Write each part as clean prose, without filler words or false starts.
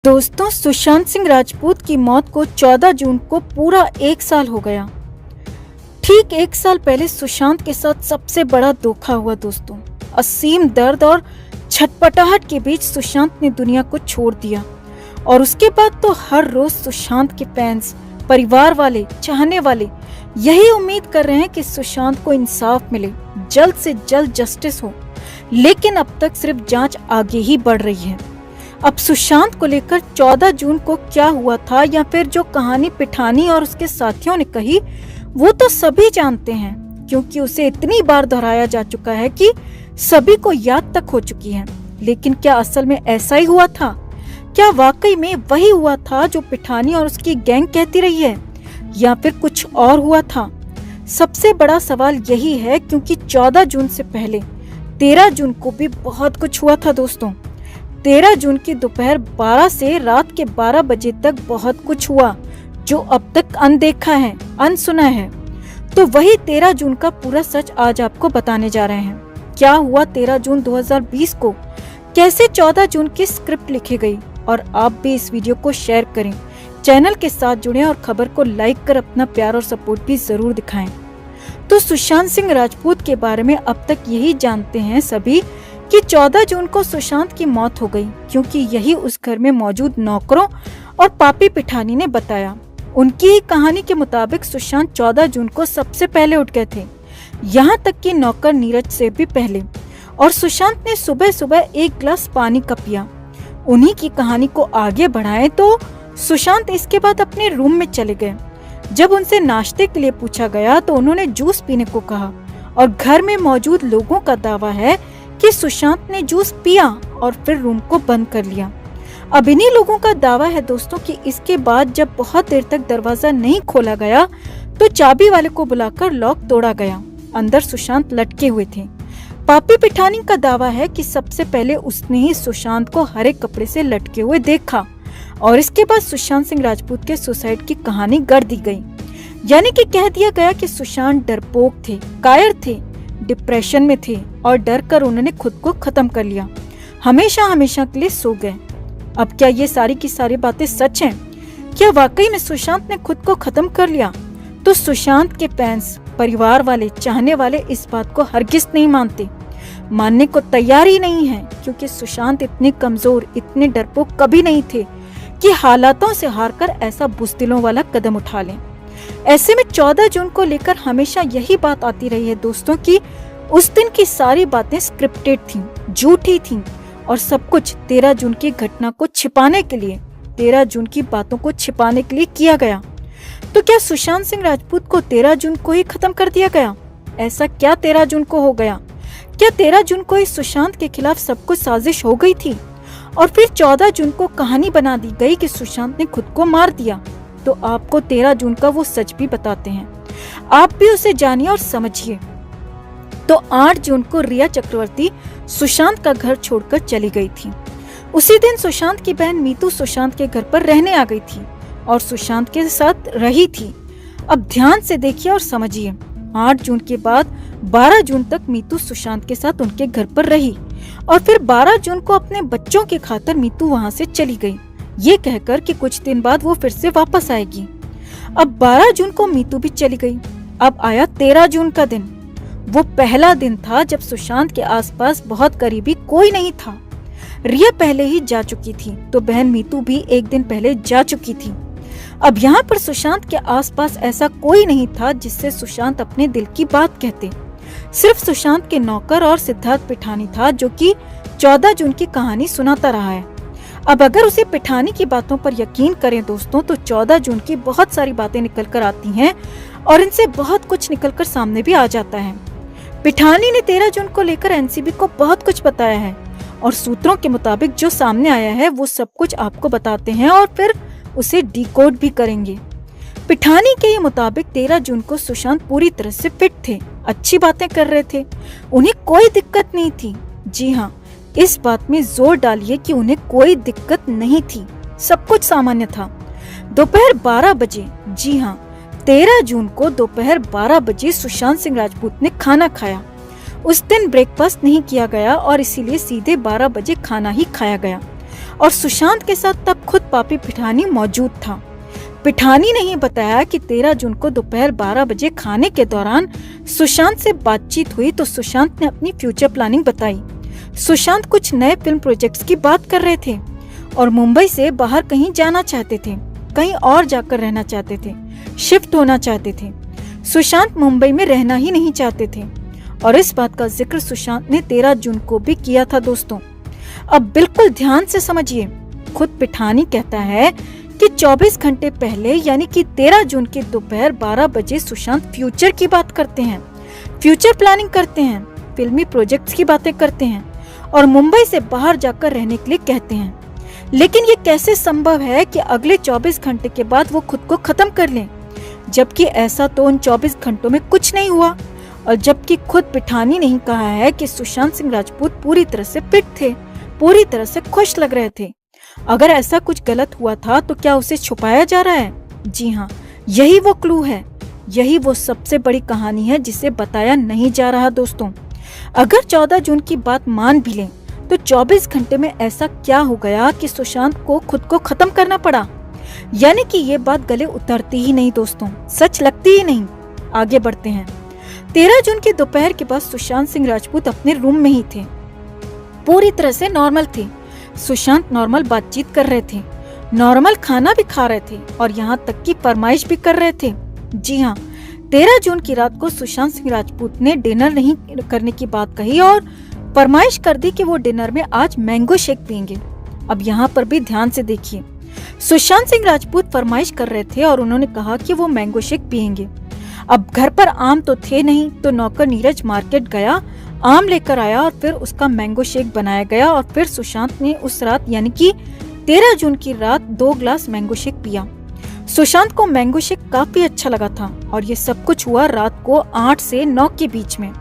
दोस्तों, सुशांत सिंह राजपूत की मौत को 14 जून को पूरा 1 साल हो गया। ठीक 1 साल पहले सुशांत के साथ सबसे बड़ा धोखा हुआ दोस्तों। असीम दर्द और छटपटाहट के बीच सुशांत ने दुनिया को छोड़ दिया और उसके बाद तो हर रोज सुशांत के फैंस, परिवार वाले, चाहने वाले यही उम्मीद कर रहे हैं कि सुशांत को इंसाफ मिले, जल्द से जल्द जस्टिस हो। लेकिन अब तक सिर्फ जांच आगे ही बढ़ रही है। अब सुशांत को लेकर 14 जून को क्या हुआ था या फिर जो कहानी पिठानी और उसके साथियों ने कही, वो तो सभी जानते हैं, क्योंकि उसे इतनी बार दोहराया जा चुका है कि सभी को याद तक हो चुकी है। लेकिन क्या असल में ऐसा ही हुआ था? क्या वाकई में वही हुआ था जो पिठानी और उसकी गैंग कहती रही है, या फिर कुछ और हुआ था? सबसे बड़ा सवाल यही है, क्योंकि 14 जून से पहले 13 जून को भी बहुत कुछ हुआ था दोस्तों। 13 जून की दोपहर 12 से रात के 12 बजे तक बहुत कुछ हुआ जो अब तक अनदेखा है, अनसुना है। तो वही 13 जून का पूरा सच आज आपको बताने जा रहे हैं। क्या हुआ 13 जून 2020 को, कैसे 14 जून की स्क्रिप्ट लिखी गई, और आप भी इस वीडियो को शेयर करें, चैनल के साथ जुड़ें और खबर को लाइक कर अपना प्यार और सपोर्ट भी जरूर दिखाएं। तो सुशांत सिंह राजपूत के बारे में अब तक यही जानते हैं सभी कि 14 जून को सुशांत की मौत हो गई, क्योंकि यही उस घर में मौजूद नौकरों और पापी पिठानी ने बताया। उनकी ही कहानी के मुताबिक सुशांत 14 जून को सबसे पहले उठ गए थे, यहाँ तक कि नौकर नीरज से भी पहले। और सुशांत ने सुबह सुबह 1 गिलास पानी का पिया। उन्हीं की कहानी को आगे बढ़ाएं तो सुशांत इसके बाद अपने रूम में चले गए। जब उनसे नाश्ते के लिए पूछा गया तो उन्होंने जूस पीने को कहा, और घर में मौजूद लोगों का दावा है कि सुशांत ने जूस पिया और फिर रूम को बंद कर लिया। अब इन्हीं लोगों का दावा है दोस्तों कि इसके बाद जब बहुत देर तक दरवाजा नहीं खोला गया तो चाबी वाले को बुलाकर लॉक तोड़ा गया। अंदर सुशांत लटके हुए थे। पापी पिठानी का दावा है कि सबसे पहले उसने ही सुशांत को हरे कपड़े से लटके हुए देखा, और इसके बाद सुशांत सिंह राजपूत के सुसाइड की कहानी गढ़ दी गई। यानी कि कह दिया गया कि सुशांत डरपोक थे, कायर थे, डिप्रेशन में थे, और डर कर उन्होंने खुद को खत्म कर लिया, हमेशा हमेशा के लिए सो गए। अब क्या ये सारी की सारी बातें सच हैं? क्या वाकई में सुशांत ने खुद को खत्म कर लिया? तो सुशांत के फैंस, परिवार वाले, चाहने वाले इस बात को हरगिज नहीं मानते, मानने को तैयार ही नहीं है, क्योंकि सुशांत इतने कमजोर, इतने डरपोक कभी नहीं थे कि हालातों से हारकर ऐसा बुज़दिलों वाला कदम उठा लें। ऐसे में 14 जून को लेकर हमेशा यही बात आती रही है दोस्तों कि उस दिन की सारी बातें स्क्रिप्टेड थीं, झूठी थीं, और सब कुछ 13 जून की घटना को छिपाने के लिए, 13 जून की बातों को छिपाने के लिए किया गया। तो क्या सुशांत सिंह राजपूत को 13 जून को ही खत्म कर दिया गया? ऐसा क्या 13 जून को हो गया? क्या 13 जून को ही सुशांत के खिलाफ सब कुछ साजिश हो गई थी और फिर 14 जून को कहानी बना दी गई कि सुशांत ने खुद को मार दिया? तो आपको 13 जून का वो सच भी बताते हैं, आप भी उसे जानिए और समझिए। तो 8 जून को रिया चक्रवर्ती सुशांत का घर छोड़कर चली गई थी। उसी दिन सुशांत की बहन मीतू सुशांत के घर पर रहने आ गई थी और सुशांत के साथ रही थी। अब ध्यान से देखिए और समझिए। 8 जून के बाद 12 जून तक मीतू सुशांत के साथ उनके घर पर रही, और फिर 12 जून को अपने बच्चों की खातिर मीतू वहाँ से चली गई, ये कहकर कि कुछ दिन बाद वो फिर से वापस आएगी। अब 12 जून को मीतू भी चली गई। अब आया 13 जून का दिन। वो पहला दिन था जब सुशांत के आसपास बहुत करीबी कोई नहीं था। रिया पहले ही जा चुकी थी, तो बहन मीतू भी एक दिन पहले जा चुकी थी। अब यहाँ पर सुशांत के आसपास ऐसा कोई नहीं था जिससे सुशांत अपने दिल की बात कहते। सिर्फ सुशांत के नौकर और सिद्धार्थ पिठानी था, जो कि 14 जून की कहानी सुनाता रहा है। अब अगर उसे पिठानी की बातों पर यकीन करें दोस्तों, तो 14 जून की बहुत सारी बातें निकल कर आती हैं और इनसे बहुत कुछ निकलकर सामने भी आ जाता है। पिठानी ने 13 जून को लेकर एनसीबी को बहुत कुछ बताया है, और सूत्रों के मुताबिक जो सामने आया है वो सब कुछ आपको बताते हैं और फिर उसे डिकोड भी करेंगे। पिठानी के मुताबिक 13 जून को सुशांत पूरी तरह से फिट थे, अच्छी बातें कर रहे थे, उन्हें कोई दिक्कत नहीं थी। जी हाँ, इस बात में जोर डालिए कि उन्हें कोई दिक्कत नहीं थी, सब कुछ सामान्य था। दोपहर 12 बजे, जी हाँ 13 जून को दोपहर 12 बजे सुशांत सिंह राजपूत ने खाना खाया। उस दिन ब्रेकफास्ट नहीं किया गया और इसीलिए सीधे 12 बजे खाना ही खाया गया। और सुशांत के साथ तब खुद पापी पिठानी मौजूद था। पिठानी ने ही बताया कि 13 जून को दोपहर 12 बजे खाने के दौरान सुशांत से बातचीत हुई तो सुशांत ने अपनी फ्यूचर प्लानिंग बताई। सुशांत कुछ नए फिल्म प्रोजेक्ट्स की बात कर रहे थे और मुंबई से बाहर कहीं जाना चाहते थे, कहीं और जाकर रहना चाहते थे, शिफ्ट होना चाहते थे। सुशांत मुंबई में रहना ही नहीं चाहते थे और इस बात का जिक्र सुशांत ने 13 जून को भी किया था दोस्तों। अब बिल्कुल ध्यान से समझिए, खुद पिठानी कहता है कि 24 घंटे पहले यानी कि 13 जून के दोपहर 12 बजे सुशांत फ्यूचर की बात करते हैं, फ्यूचर प्लानिंग करते हैं, फिल्मी प्रोजेक्ट्स की बातें करते हैं और मुंबई से बाहर जाकर रहने के लिए कहते हैं। लेकिन ये कैसे संभव है कि अगले 24 घंटे के बाद वो खुद को खत्म कर लें, जबकि ऐसा तो उन 24 घंटों में कुछ नहीं हुआ और जबकि खुद पिठानी ने ही कहा है कि सुशांत सिंह राजपूत पूरी तरह से फिट थे, पूरी तरह से खुश लग रहे थे। अगर ऐसा कुछ गलत हुआ था तो क्या उसे छुपाया जा रहा है? जी हाँ, यही वो क्लू है, यही वो सबसे बड़ी कहानी है जिसे बताया नहीं जा रहा दोस्तों। अगर 14 जून की बात मान भी लें तो 24 घंटे में ऐसा क्या हो गया कि सुशांत को खुद को खत्म करना पड़ा? यानी कि ये बात गले उतरती ही नहीं दोस्तों, सच लगती ही नहीं। आगे बढ़ते हैं। 13 जून की दोपहर के बाद सुशांत सिंह राजपूत अपने रूम में ही थे, पूरी तरह से नॉर्मल थे। सुशांत नॉर्मल बातचीत कर रहे थे, नॉर्मल खाना भी खा रहे थे और यहाँ तक कि फरमाइश भी कर रहे थे। जी हाँ, 13 जून की रात को सुशांत सिंह राजपूत ने डिनर नहीं करने की बात कही और फरमाइश कर दी कि वो डिनर में आज मैंगो शेक पियेंगे। अब यहाँ पर भी ध्यान से देखिए, सुशांत सिंह राजपूत फरमाइश कर रहे थे और उन्होंने कहा कि वो मैंगो शेक पियेंगे। अब घर पर आम तो थे नहीं तो नौकर नीरज मार्केट गया, आम लेकर आया और फिर उसका मैंगो शेक बनाया गया और फिर सुशांत ने उस रात यानी कि 13 जून की रात 2 ग्लास मैंगो शेक पिया। सुशांत को मैंगो शेक काफी अच्छा लगा था और ये सब कुछ हुआ रात को 8 से 9 के बीच में।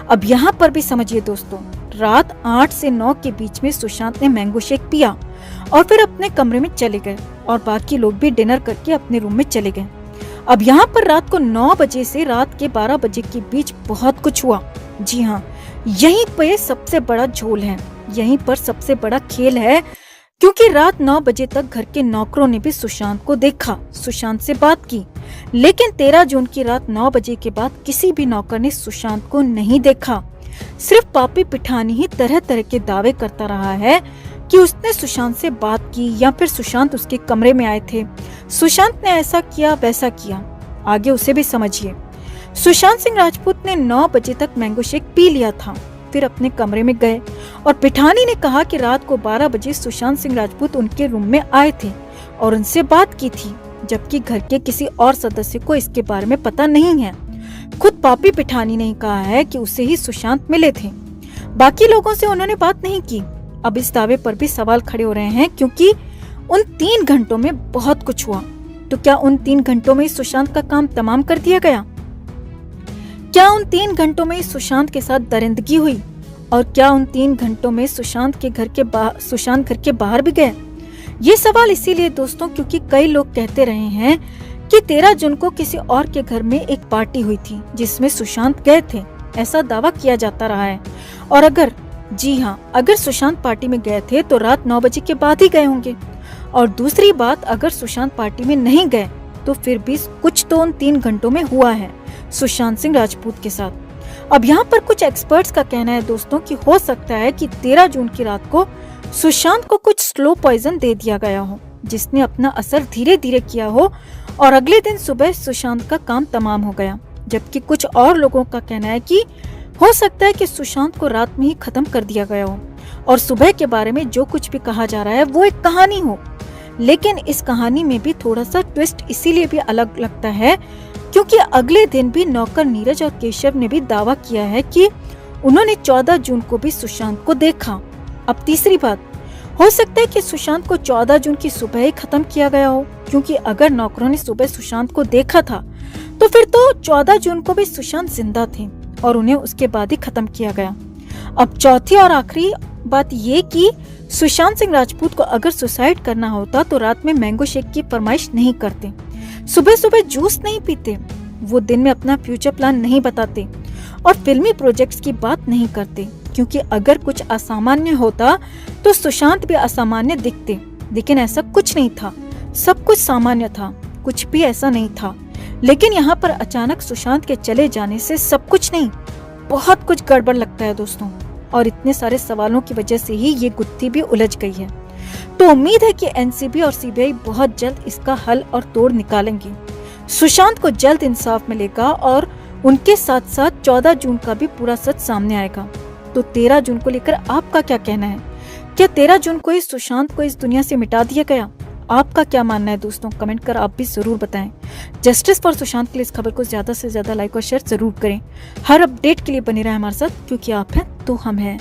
अब यहाँ पर भी समझिए दोस्तों, रात 8 से 9 के बीच में सुशांत ने मैंगो शेक पिया और फिर अपने कमरे में चले गए और बाकी लोग भी डिनर करके अपने रूम में चले गए। अब यहाँ पर रात को 9 बजे से रात के 12 बजे के बीच बहुत कुछ हुआ। जी हाँ, यहीं पर सबसे बड़ा झोल है, यहीं पर सबसे बड़ा खेल है, क्योंकि रात 9 बजे तक घर के नौकरों ने भी सुशांत को देखा, सुशांत से बात की। लेकिन 13 जून की रात 9 बजे के बाद किसी भी नौकर ने सुशांत को नहीं देखा। सिर्फ पापी पिठानी ही तरह तरह के दावे करता रहा है कि उसने सुशांत से बात की या फिर सुशांत उसके कमरे में आए थे, सुशांत ने ऐसा किया वैसा किया। आगे उसे भी समझिए। सुशांत सिंह राजपूत ने 9 बजे तक मैंगो शेक पी लिया था, फिर अपने कमरे में गए और पिठानी ने कहा कि रात को 12 बजे सुशांत सिंह राजपूत उनके रूम में आए थे और उनसे बात की थी, जबकि घर के किसी और सदस्य को इसके बारे में पता नहीं है। खुद पापी पिठानी ने कहा है कि उसे ही सुशांत मिले थे, बाकी लोगों से उन्होंने बात नहीं की। अब इस दावे पर भी सवाल खड़े हो रहे हैं, क्योंकि उन 3 घंटों में बहुत कुछ हुआ। तो क्या उन 3 घंटों में सुशांत का काम तमाम कर दिया गया? क्या उन 3 घंटों में सुशांत के साथ दरिंदगी हुई? और क्या उन 3 घंटों में सुशांत घर के बाहर भी गए? ये सवाल इसीलिए दोस्तों क्योंकि कई लोग कहते रहे हैं कि 13 जून को किसी और के घर में एक पार्टी हुई थी जिसमें सुशांत गए थे, ऐसा दावा किया जाता रहा है। और अगर सुशांत पार्टी में गए थे तो रात 9 बजे के बाद ही गए होंगे। और दूसरी बात, अगर सुशांत पार्टी में नहीं गए तो फिर भी कुछ तो उन 3 घंटों में हुआ है सुशांत सिंह राजपूत के साथ। अब यहाँ पर कुछ एक्सपर्ट्स का कहना है दोस्तों कि हो सकता है कि 13 जून की रात को सुशांत को कुछ स्लो पॉइजन दे दिया गया हो, जिसने अपना असर धीरे धीरे किया हो और अगले दिन सुबह सुशांत का काम तमाम हो गया। जबकि कुछ और लोगों का कहना है कि हो सकता है कि सुशांत को रात में ही खत्म कर दिया गया हो और सुबह के बारे में जो कुछ भी कहा जा रहा है वो एक कहानी हो। लेकिन इस कहानी में भी थोड़ा सा ट्विस्ट इसीलिए भी अलग लगता है क्योंकि अगले दिन भी नौकर नीरज और केशव ने भी दावा किया है कि उन्होंने 14 जून को भी सुशांत को देखा। अब तीसरी बात, हो सकता है कि सुशांत को 14 जून की सुबह ही खत्म किया गया हो, क्योंकि अगर नौकरों ने सुबह सुशांत को देखा था तो फिर तो 14 जून को भी सुशांत जिंदा थे और उन्हें उसके बाद ही खत्म किया गया। अब चौथी और आखिरी बात ये कि सुशांत सिंह राजपूत को अगर सुसाइड करना होता तो रात में मैंगो शेक की फरमाइश नहीं करते, सुबह सुबह जूस नहीं पीते, वो दिन में अपना फ्यूचर प्लान नहीं बताते और फिल्मी प्रोजेक्ट्स की बात नहीं करते, क्योंकि अगर कुछ असामान्य होता तो सुशांत भी असामान्य दिखते, लेकिन ऐसा कुछ नहीं था। सब कुछ सामान्य था, कुछ भी ऐसा नहीं था। लेकिन यहाँ पर अचानक सुशांत के चले जाने से सब कुछ नहीं, बहुत कुछ गड़बड़ लगता है दोस्तों। और इतने सारे सवालों की वजह से ही ये गुत्थी भी उलझ गई है। तो उम्मीद है कि एनसीबी और सीबीआई बहुत जल्द इसका हल और तोड़ निकालेंगे। सुशांत को जल्द इंसाफ मिलेगा और उनके साथ साथ 14 जून का भी पूरा सच सामने आएगा। तो 13 जून को लेकर आपका क्या कहना है? क्या 13 जून को ही सुशांत को इस दुनिया से मिटा दिया गया? आपका क्या मानना है दोस्तों? कमेंट कर आप भी जरूर बताएं। जस्टिस फॉर सुशांत के लिए इस खबर को ज्यादा से ज्यादा लाइक और शेयर जरूर करें। हर अपडेट के लिए बने रहें हमारे साथ, क्योंकि आप हैं तो हम हैं।